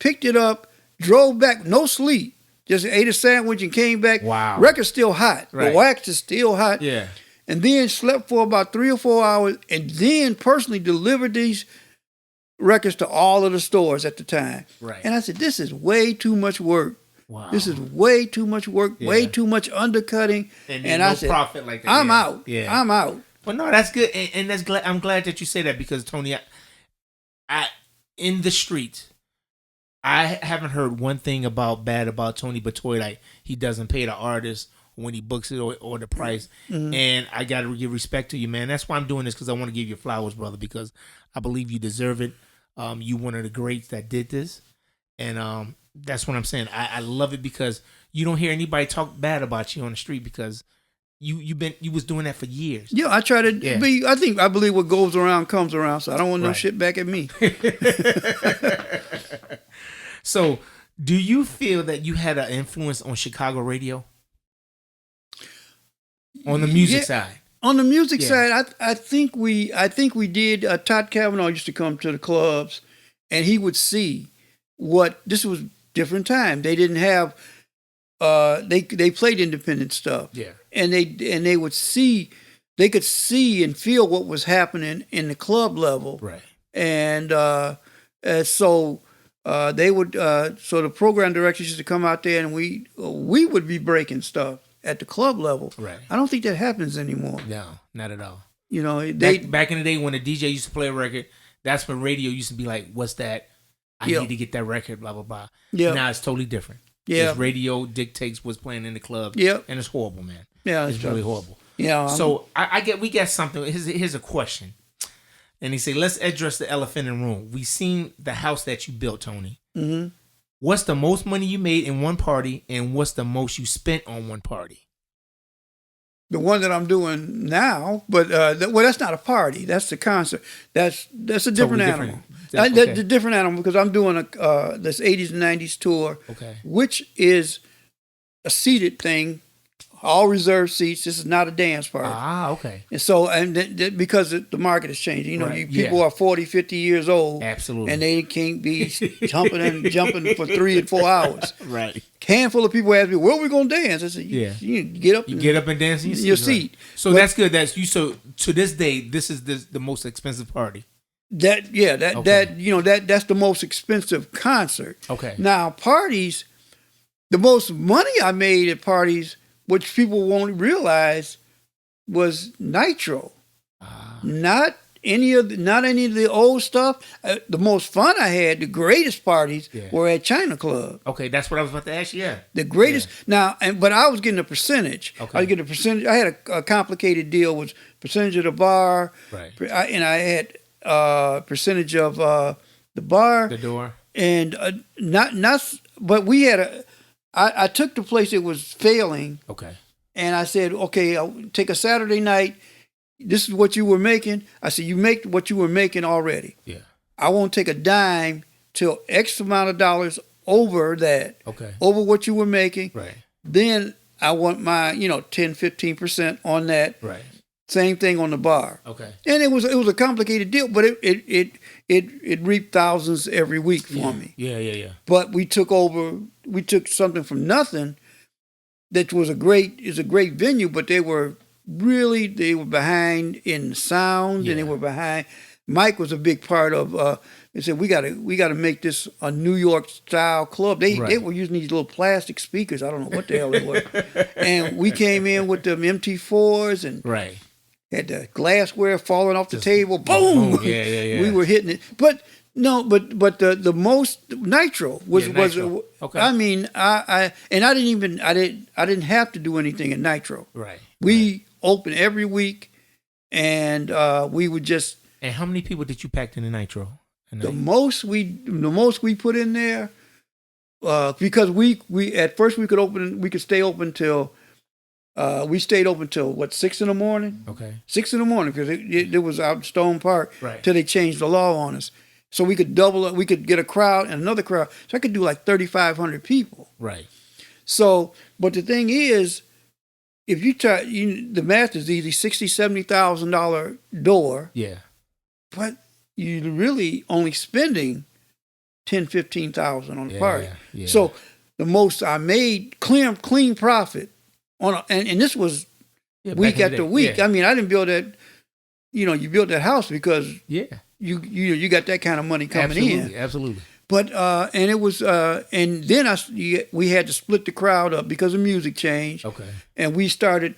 picked it up, drove back, no sleep, just ate a sandwich and came back. Wow. Record's still hot. Right. The wax is still hot. Yeah. And then slept for about 3 or 4 hours, and then personally delivered these records to all of the stores at the time. Right. And I said, this is way too much work. Wow. This is way too much work, way too much undercutting. And I said, profit like that. I'm out. Yeah. I'm out. But no, that's good. And that's I'm glad that you say that because, Tony, I in the street, I haven't heard one thing bad about Tony Bitoy, like he doesn't pay the artist when he books it or the price. Mm-hmm. And I got to give respect to you, man. That's why I'm doing this, because I want to give you flowers, brother, because I believe you deserve it. You one of the greats that did this. And that's what I'm saying. I love it because you don't hear anybody talk bad about you on the street because you was doing that for years. Yeah, I try to be. I believe what goes around comes around, so I don't want no shit back at me. So, do you feel that you had an influence on Chicago radio? On the music side. On the music side, I think we did. Todd Kavanaugh used to come to the clubs, and he would see this was different time. They didn't have. They played independent stuff. Yeah. And they would see. They could see and feel what was happening in the club level. Right. And so they would. So the program directors used to come out there, and we would be breaking stuff at the club level. Right. I don't think that happens anymore. No, not at all. You know, back in the day when the DJ used to play a record, that's when radio used to be like, "What's that? I need to get that record." Blah blah blah. Yeah. Now it's totally different. Yeah. Radio dictates what's playing in the club. Yeah. And it's horrible, man. Yeah, it's really horrible. Yeah. So we got something. Here's a question, and he said, "Let's address the elephant in the room. We seen the house that you built, Tony. Mm-hmm. What's the most money you made in one party, and what's the most you spent on one party?" The one that I'm doing now, but that's not a party. That's the concert. That's a different animal. That's a different animal because I'm doing this 80s and 90s tour, which is a seated thing, all reserved seats. This is not a dance party. Ah, okay. And so, because the market has changed, people are 40, 50 years old. Absolutely. And they can't be jumping for 3 and 4 hours. Right. Handful of people ask me, where are we going to dance? I said, you get up and dance in your seat. Right. So that's good. That's you. So to this day, this is the most expensive party. That's the most expensive concert. Okay. Now parties, the most money I made at parties, which people won't realize, was Nitro. Not any of the old stuff. The most fun I had, the greatest parties were at China Club. Okay, that's what I was about to ask you. Yeah, the greatest. Yeah. Now, but I was getting a percentage. Okay. I was getting a percentage. I had a complicated deal with percentage of the bar, right? And I had percentage of the bar, the door, and not. But we had I took the place that was failing. Okay. And I said, okay, I'll take a Saturday night. This is what you were making. I said, you make what you were making already. Yeah. I won't take a dime till X amount of dollars over that. Okay. Over what you were making. Right. Then I want my, 10, 15% on that. Right. Same thing on the bar. Okay. And it was a complicated deal, but it reaped thousands every week for me. Yeah. But we took something from nothing that was a great venue, but they were behind in sound and they were behind. Mike was a big part of. They said we got to make this a New York style club. They were using these little plastic speakers. I don't know what the hell they were. And we came in with them MT4s and had the glassware falling off the table. Boom! Yeah. We were hitting it, but no, but the most Nitro was Nitro. Okay. I mean, I didn't have to do anything in Nitro. Right. We opened every week, and we would just. And how many people did you pack in the Nitro? The most we put in there, because we at first we could stay open till. We stayed open till 6 in the morning. Okay. 6 in the morning because it was out in Stone Park till they changed the law on us. So we could double it. We could get a crowd and another crowd. So I could do like 3,500 people. Right. So, but the thing is, if you try, the math is easy, $60,000-$70,000 door. Yeah. But you're really only spending $10,000-$15,000 on the party. Yeah. So the most I made clean profit on, and this was week after week. Yeah. I mean, I didn't build that. You built that house because you got that kind of money coming in. Absolutely. But and it was and then we had to split the crowd up because of music change. Okay. And we started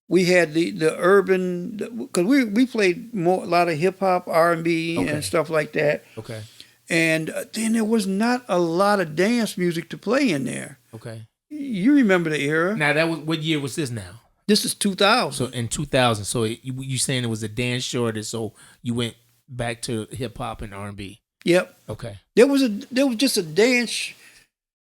we had the urban because we played a lot of hip hop, R&B and stuff like that. Okay. And then there was not a lot of dance music to play in there. Okay. You remember the era? Now that was what year was this now? This is 2000. So in 2000, so you saying it was a dance shortage, so you went back to hip hop and R&B. Yep. Okay. There was just a dance.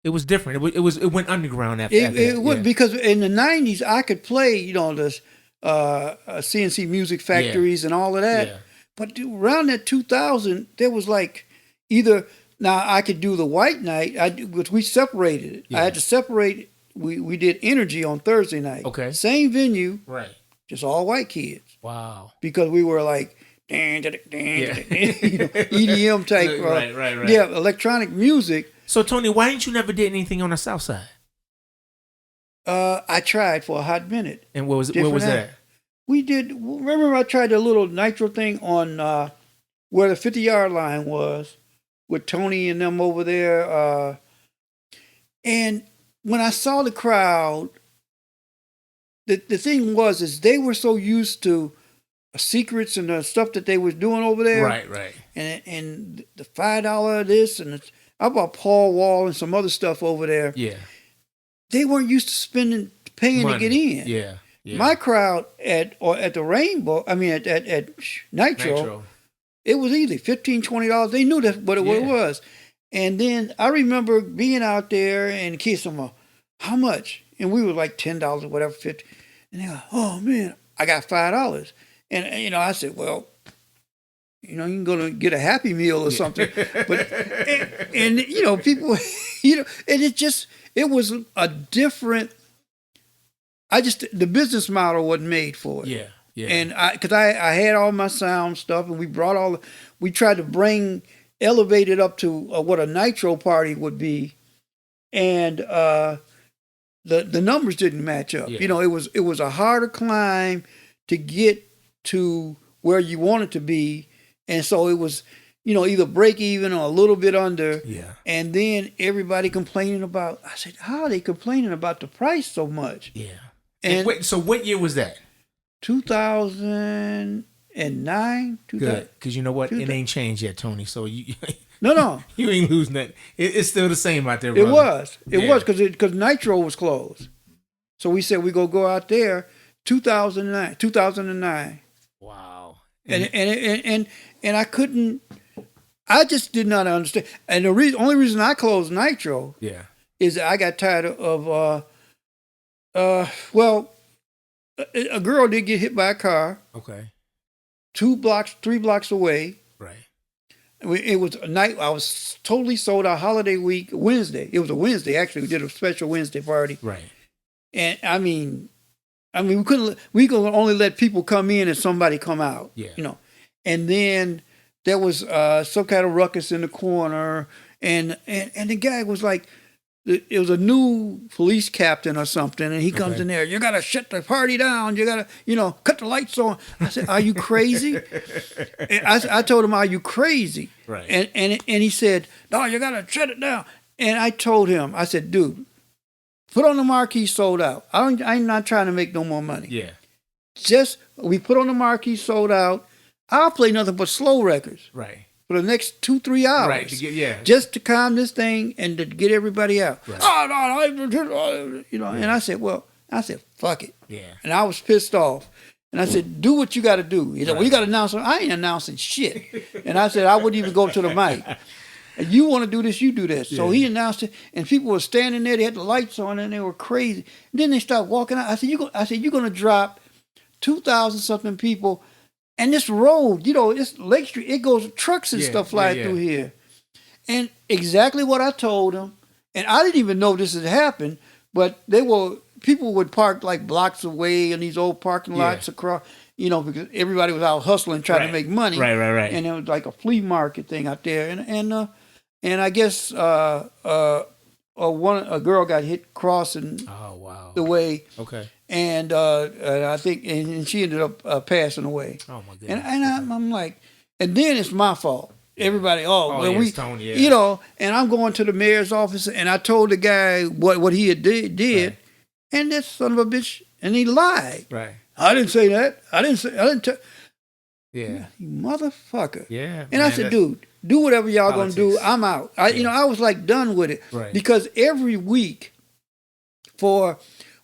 It was different. It went underground after that. It went because in the 90s I could play this CNC music factories and all of that. Yeah. But around that 2000, there was like either now I could do the white night. Which we separated it. Yeah. I had to separate. We did Energy on Thursday night. Okay. Same venue. Right. Just all white kids. Wow. Because we were like, EDM type. Right. Yeah, electronic music. So Tony, why didn't you never did anything on the South Side? I tried for a hot minute. And where was that? We did. Remember, I tried the little Nitro thing on where the 50-yard line was with Tony and them over there. And when I saw the crowd, the thing is they were so used to secrets and the stuff that they was doing over there. Right. And the $5 this and I bought Paul Wall and some other stuff over there. Yeah. They weren't used to paying money to get in. Yeah. My crowd at the Rainbow, I mean at Nitro, it was easy, $15, $20. They knew what it was. And then I remember being out there and the kids said, how much? And we were like $10 or whatever, $50. And they go, oh man, I got $5. And I said, well, you can go to get a Happy Meal or something. But and people, and it was a different. The business model wasn't made for it. Yeah. And because I had all my sound stuff, and we tried to elevate it up to what a Nitro party would be, and the numbers didn't match up. Yeah. It was a harder climb to get to where you wanted to be, and so it was either break even or a little bit under. Yeah. And then everybody complaining about. I said, how are they complaining about the price so much? Yeah. And wait, so what year was that? 2009. Good, because you know what? It ain't changed yet, Tony. So you no, you ain't losing that. It's still the same out there, brother. It was because Nitro was closed. So we said we go out there. 2009. Wow. And I couldn't. I just did not understand. And the only reason I closed Nitro, is I got tired of. Well, a girl did get hit by a car. Okay. 3 blocks away. Right. It was a night. I was totally sold out. Holiday week, Wednesday. It was a Wednesday. Actually, we did a special Wednesday party. Right. And I mean, I mean, we could only let people come in and somebody come out. Yeah. You know, and then there was some kind of ruckus in the corner, and the guy was like, it was a new police captain or something, and he comes in there. You gotta shut the party down. You gotta, cut the lights on. I said, "Are you crazy?" And I told him, "Are you crazy?" Right. And he said, "No, you gotta shut it down." And I told him, I said, "Dude, put on the marquee, sold out. I'm not trying to make no more money. Yeah. Just we put on the marquee, sold out. I'll play nothing but slow records. Right. For the next 2-3 hours. Right. Just to calm this thing and to get everybody out. Right. Oh, no, And I said, fuck it. Yeah. And I was pissed off. And I said, do what you got to do. He said, well, you got to announce it. I ain't announcing shit. And I said, I wouldn't even go to the mic. You want to do this, you do this. So he announced it, and people were standing there. They had the lights on, and they were crazy. And then they started walking out. I said, you're going to drop 2,000 something people. And this road, it's Lake Street. It goes, trucks and stuff fly through here. And exactly what I told them, and I didn't even know this had happened, but people would park like blocks away in these old parking lots across, because everybody was out hustling, trying to make money. Right. And it was like a flea market thing out there. And I guess a girl got hit crossing the way. Okay. And I think, and she ended up passing away. Oh my goodness. And I'm like, and then it's my fault. Everybody, Tony, and I'm going to the mayor's office, and I told the guy what he had did, and that son of a bitch, and he lied. Right. I didn't say that. I didn't tell. Yeah. You motherfucker. Yeah. And I said, dude, do whatever y'all gonna do. I'm out. I was like done with it. Right. Because every week,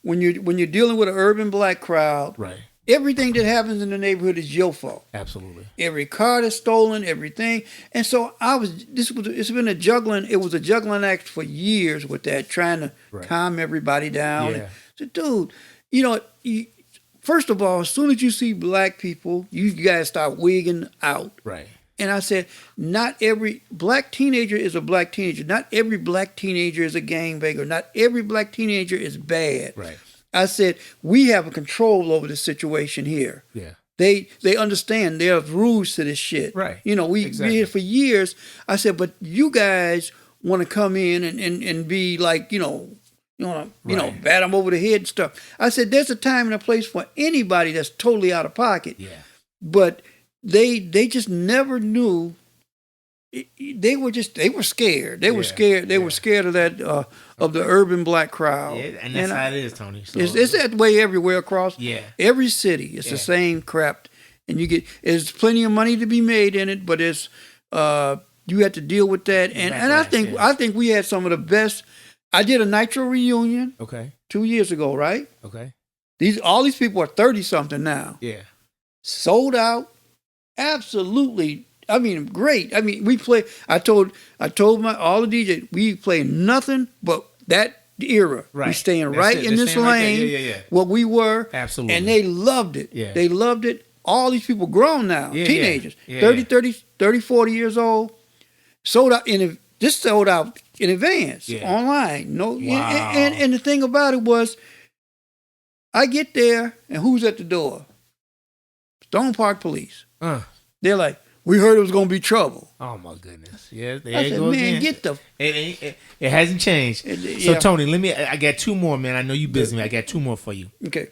when you're dealing with an urban black crowd, right, everything that happens in the neighborhood is your fault. Absolutely. Every car that's stolen, everything. And so it's been a juggling act for years with that, trying to calm everybody down. Yeah. So, dude, first of all, as soon as you see black people, you guys start wigging out. Right. And I said, not every black teenager is a black teenager. Not every black teenager is a gangbanger. Not every black teenager is bad. Right. I said, we have a control over the situation here. Yeah. They understand there's rules to this shit. Right. We here for years. I said, but you guys want to come in and be like, bat them over the head and stuff. I said, there's a time and a place for anybody that's totally out of pocket. Yeah. But they just never knew. They were scared. They were scared. They were scared of that of the urban black crowd. Yeah, and that's how it is, Tony. So, it's that way everywhere across. Yeah. Every city, it's the same crap, and there's plenty of money to be made in it, but it's you have to deal with that. And I think we had some of the best. I did a Nitro reunion. Okay. 2 years ago, right? Okay. All these people are 30 something now. Yeah. Sold out. Absolutely. I mean, great. I mean, we play. I told all the DJs we play nothing but that era. Right. We staying in this lane. Yeah. What we were. Absolutely. And they loved it. Yeah. They loved it. All these people grown now, teenagers, 30, 40 years old, sold out sold out in advance online. No, wow. And the thing about it was, I get there and who's at the door? Stone Park Police. They're like, we heard it was going to be trouble. Oh my goodness! Yeah, there I it said, goes man, again. get the. It hasn't changed. So Tony, I got two more, man. I know you busy, man. I got two more for you. Okay.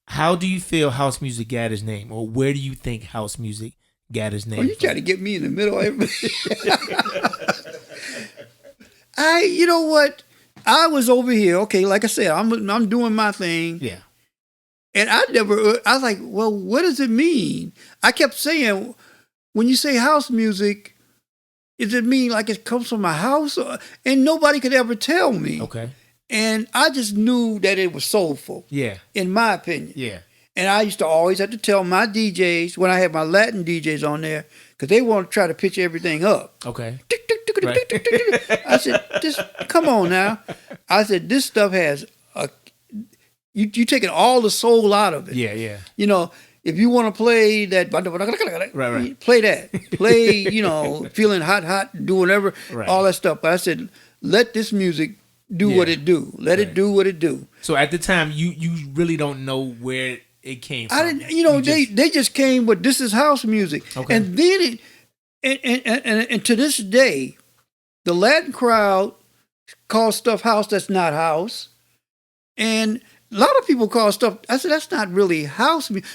How do you feel house music got its name, or where do you think house music got its name? You trying to get me in the middle of everything. You know what? I was over here. Okay, like I said, I'm doing my thing. Yeah. And I was like, well, what does it mean? I kept saying, when you say house music, does it mean like it comes from a house? And nobody could ever tell me. Okay. And I just knew that it was soulful. Yeah. In my opinion. Yeah. And I used to always have to tell my DJs, when I had my Latin DJs on there, because they want to try to pitch everything up. Okay. Right. I said, come on now. I said, this stuff has you taking all the soul out of it. Yeah. If you want to play that, right. Play that. Play, feeling hot, do whatever, all that stuff. But I said, let this music do what it do. Let it do what it do. So at the time, you really don't know where it came from. I didn't. You know, they just came with this is house music, and then and to this day, the Latin crowd calls stuff house that's not house, and a lot of people call stuff. I said that's not really house music.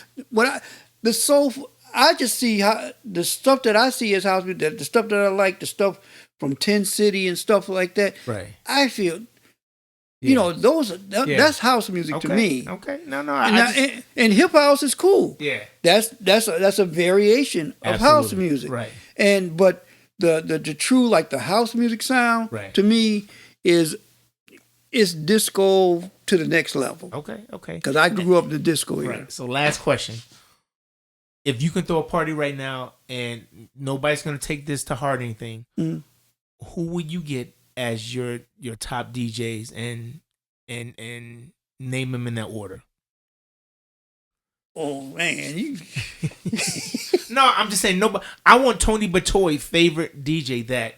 I just see how the stuff that I see as house music, the stuff that I like, the stuff from 10 City and stuff like that. Right. I feel, you know, that's house music to me. Okay. No. And hip house is cool. Yeah. That's a variation of house music. Right. But the true, like the house music sound to me is disco to the next level. Okay. Because I grew up in the disco era. Right. So last question. If you can throw a party right now and nobody's going to take this to heart or anything, who would you get as your top DJs and name them in that order? Oh man, you. No, I'm just saying. Nobody. I want Tony Bitoy favorite DJ that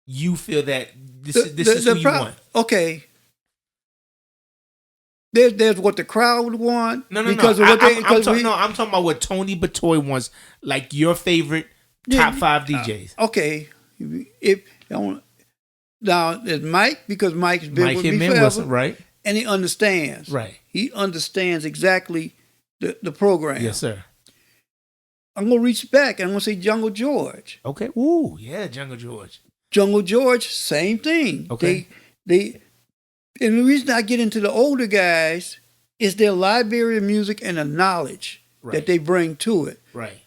you feel that this is who you want. Okay. There's what the crowd would want. No. Because of what I'm talking about what Tony Bitoy wants, like your favorite top 5 DJs. Okay. Now there's Mike, because Mike's been with me forever, Wilson, right? And he understands. Right. He understands exactly the program. Yes, sir. I'm gonna reach back and I'm gonna say Jungle George. Okay. Ooh, yeah, Jungle George. Jungle George, same thing. Okay. And the reason I get into the older guys is their library of music and the knowledge that they bring to it. Right.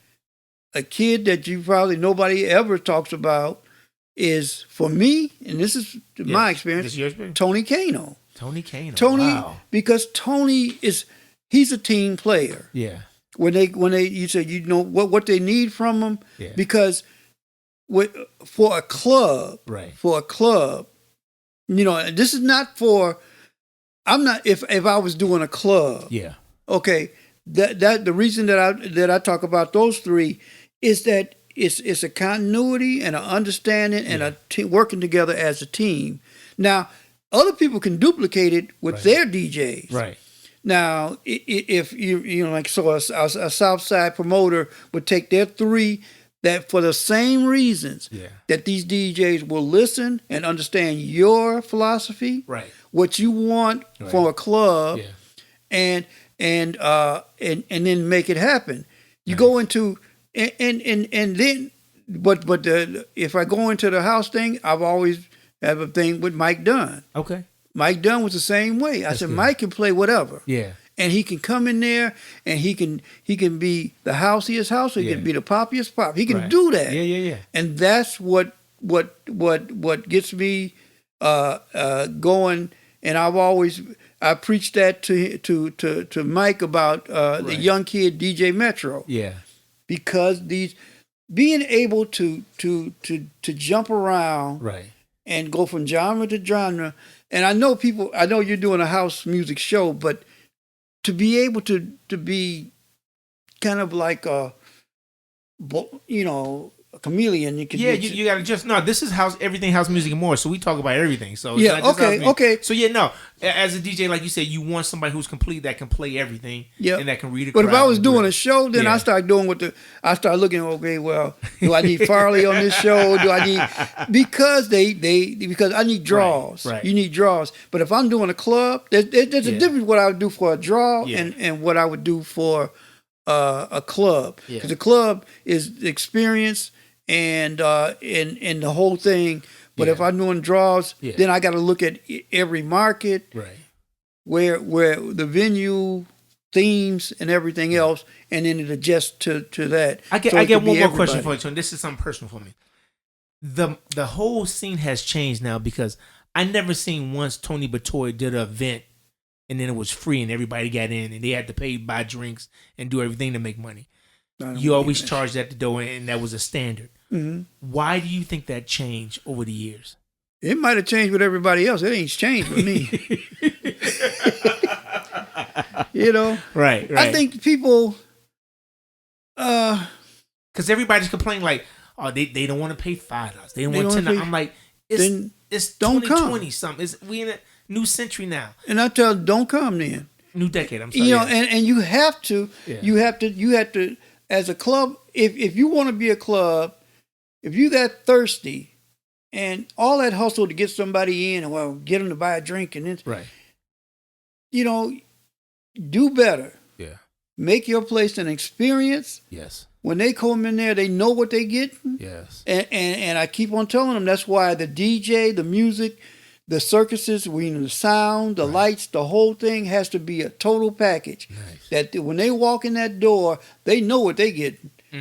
A kid that you probably nobody ever talks about is, for me, and this is my experience, This is your experience? Tony Kano. Tony, wow. Because Tony he's a team player. Yeah. When you said you know what they need from him, because for a club, you know, this is not for. I'm not if I was doing a club. Yeah. Okay. That the reason that I talk about those three is that it's a continuity and an understanding and a working together as a team. Now, other people can duplicate it with their DJs. Right. Now, if you know, like, so a South Side promoter would take their three that for the same reasons that these DJs will listen and understand your philosophy, what you want from a club, and then make it happen. You go into and then if I go into the house thing, I've always have a thing with Mike Dunn. Okay. Mike Dunn was the same way. I said Mike can play whatever. Yeah. And he can come in there and he can be the houseiest house, or he can be the poppiest pop. He can do that. Yeah. And that's what gets me going. And I preached that to Mike about the young kid DJ Metro. Yeah. Because being able to jump around and go from genre to genre. And I know you're doing a house music show, but to be able to be kind of like a chameleon, you got to just this is everything house music and more. So we talk about everything. So okay. So as a DJ, like you said, you want somebody who's complete that can play everything, and that can read a crowd. But if I was doing a show, then I start doing I start looking. Okay, well, do I need Farley on this show? Do I need because I need draws. Right. You need draws. But if I'm doing a club, there's a difference what I would do for a draw and what I would do for a club. Because a club is experience and the whole thing. But if I'm doing draws, then I got to look at every market, where the venue, themes, and everything else, and then it adjusts to that. I get one more question for you, Tony. This is something personal for me. The whole scene has changed now, because I never seen once Tony Bitoy did an event and then it was free and everybody got in and they had to buy drinks and do everything to make money. You always charged at the door, and that was a standard. Mm-hmm. Why do you think that changed over the years? It might have changed with everybody else. It ain't changed with me. You know? Right. I think people... Because everybody's complaining like, oh, they don't want to pay $5. They don't want $10. I'm like, it's don't 2020 come. something. We in a new century now. And I tell them, don't come then. New decade. I'm sorry. You know, and you have to, you have to, as a club, if you want to be a club, if you that thirsty and all that hustle to get somebody in and well, get them to buy a drink and then, right. You know, do better. Yeah. Make your place an experience. Yes. When they come in there, they know what they get. Yes. And I keep on telling them that's why the DJ, the music, the circuses, the sound, the lights, the whole thing has to be a total package. Nice. That when they walk in that door, they know what they get.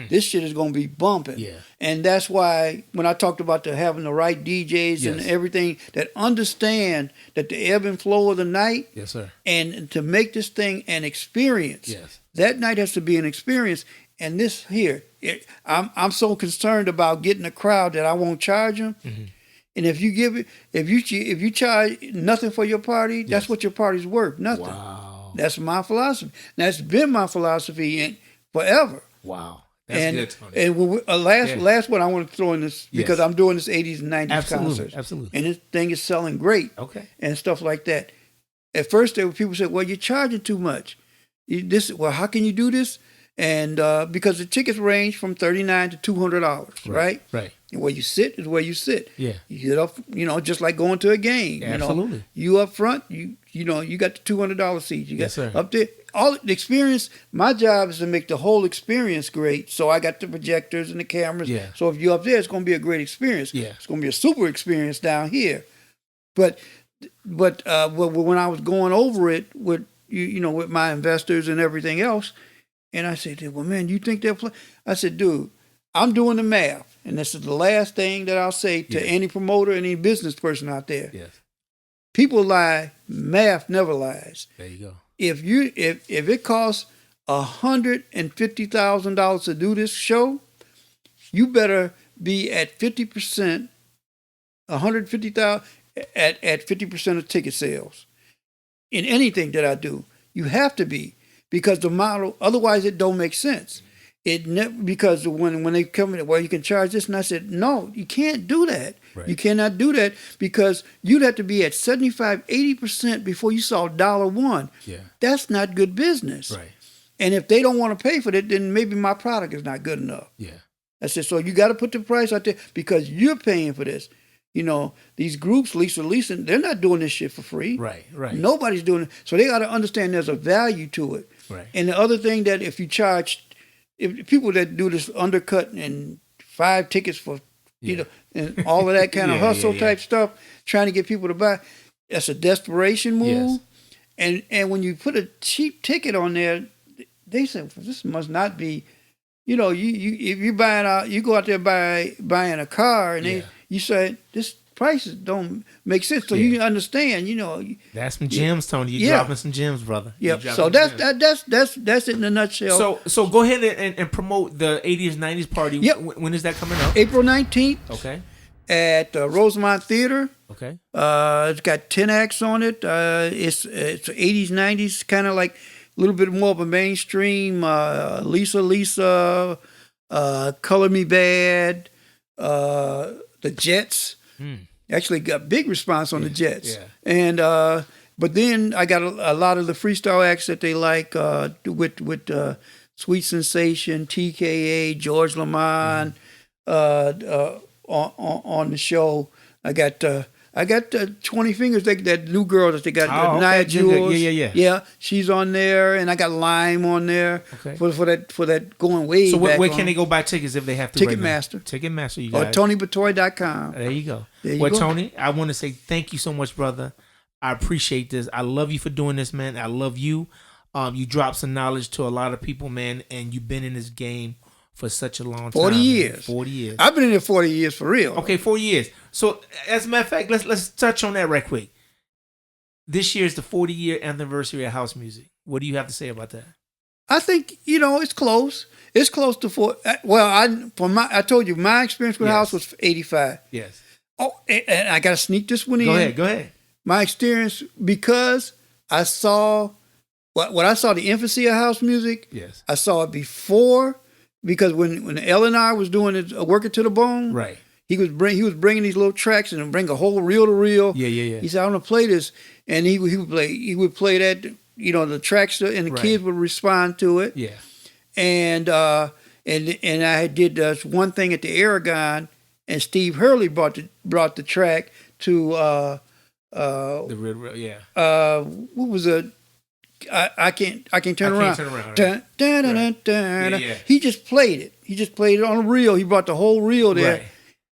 This shit is going to be bumping. Yeah. And that's why when I talked about having the right DJs and everything that understand that the ebb and flow of the night. Yes, sir. And to make this thing an experience. Yes. That night has to be an experience. And this here, I'm so concerned about getting a crowd that I won't charge them. Mm-hmm. And if you charge nothing for your party, that's what your party's worth. Nothing. Wow. That's my philosophy. That's been my philosophy forever. Wow. That's good, Tony. And last one I want to throw in this because I'm doing this 80s and 90s concerts. Absolutely. And this thing is selling great. Okay. And stuff like that. At first, there were people said, "Well, you're charging too much. How can you do this?" And because the tickets range from $39 to $200, right? Right. And where you sit is where you sit. Yeah. You get up, just like going to a game. Absolutely. You up front, you got the $200 seats. You got sir. up there. All the experience. My job is to make the whole experience great. So I got the projectors and the cameras. Yeah. So if you're up there, it's going to be a great experience. Yeah. It's going to be a super experience down here. But when I was going over it with with my investors and everything else. And I said, well, man, you think they'll play? I said, dude, I'm doing the math. And this is the last thing that I'll say to any promoter, any business person out there. Yes. People lie. Math never lies. There you go. If it costs $150,000 to do this show, you better be at 50%, $150,000 at 50% of ticket sales. In anything that I do, you have to be. Because the model, otherwise it don't make sense. Because when they come in, well, you can charge this, and I said, no, you can't do that. Right. You cannot do that because you'd have to be at 75, 80% before you saw $1. Yeah. That's not good business. Right. And if they don't want to pay for that, then maybe my product is not good enough. Yeah. I said, so you got to put the price out there because you're paying for this. These groups, Lisa, they're not doing this shit for free. Right. Nobody's doing it. So they got to understand there's a value to it. Right. And the other thing that if people that do this undercut and 5 tickets for, and all of that kind of hustle type stuff, trying to get people to buy, that's a desperation move. Yes. And when you put a cheap ticket on there, they say, well, this must not be, if you go out there buying a car and you say, this prices don't make sense. So you understand, That's some gems, Tony. You're dropping some gems, brother. Yep. So that's it in a nutshell. So go ahead and promote the 80s, 90s party. Yep. When is that coming up? April 19th. Okay. At Rosemont Theater. Okay. It's got 10 acts on it. It's 80s, 90s, kind of like a little bit more of a mainstream. Lisa, Color Me Bad, the Jets. Actually got big response on the Jets. Yeah. And but then I got a lot of the freestyle acts that they like with Sweet Sensation, TKA, George Lamont on the show. I got 20 Fingers, that new girl that they got, Nia Jules. Yeah, she's on there, and I got Lime on there for that going way back. So where can they go buy tickets if they have to? Ticketmaster. Ticketmaster, you guys. Or TonyBitoy.com. There you go. Tony, I want to say thank you so much, brother. I appreciate this. I love you for doing this, man. I love you. You dropped some knowledge to a lot of people, man, and you've been in this game for such a long time. 40 years. Man. 40 years. I've been in there 40 years for real. Okay, 40 years. So, as a matter of fact, let's touch on that right quick. This year is the 40-year anniversary of house music. What do you have to say about that? I think, it's close. It's close to 4. Well, I told you, my experience with house was 85. Yes. Oh, and I got to sneak this one in. Go ahead. My experience, because I saw, when I saw the infancy of house music, yes, I saw it before, because when Lenor was doing it, Work It to the Bone, right, he was bringing these little tracks and bring a whole reel to reel. Yeah. He said, "I'm gonna play this," and he would play that, the tracks, and the kids would respond to it. Yeah. And I did one thing at the Aragon, and Steve Hurley brought the track to the real, yeah. What was it? I can't turn around. Right. Yeah. He just played it. He just played it on a reel. He brought the whole reel there, right.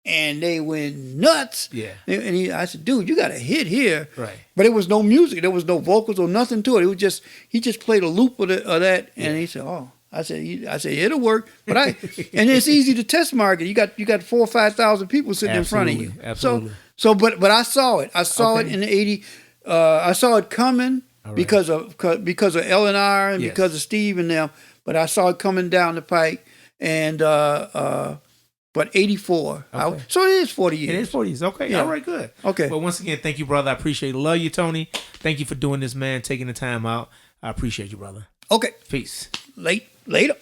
and they went nuts. Yeah. And I said, "Dude, you got a hit here." Right. But it was no music. There was no vocals or nothing to it. It was just he just played a loop of that, and he said, "Oh." I said, it'll work, but and it's easy to test market. You got 4,000 or 5,000 people sitting Absolutely. in front of you. Absolutely. But I saw it. I saw it in the '80s. I saw it coming right. because of Lenor and yes. because of Steve and them. But I saw it coming down the pike, and but '84. Okay. So it is 40 years. It is 40 years. Okay. Yeah. All right. Good. Okay. Well, once again, thank you, brother. I appreciate it. Love you, Tony. Thank you for doing this, man. Taking the time out. I appreciate you, brother. Okay. Peace. Later.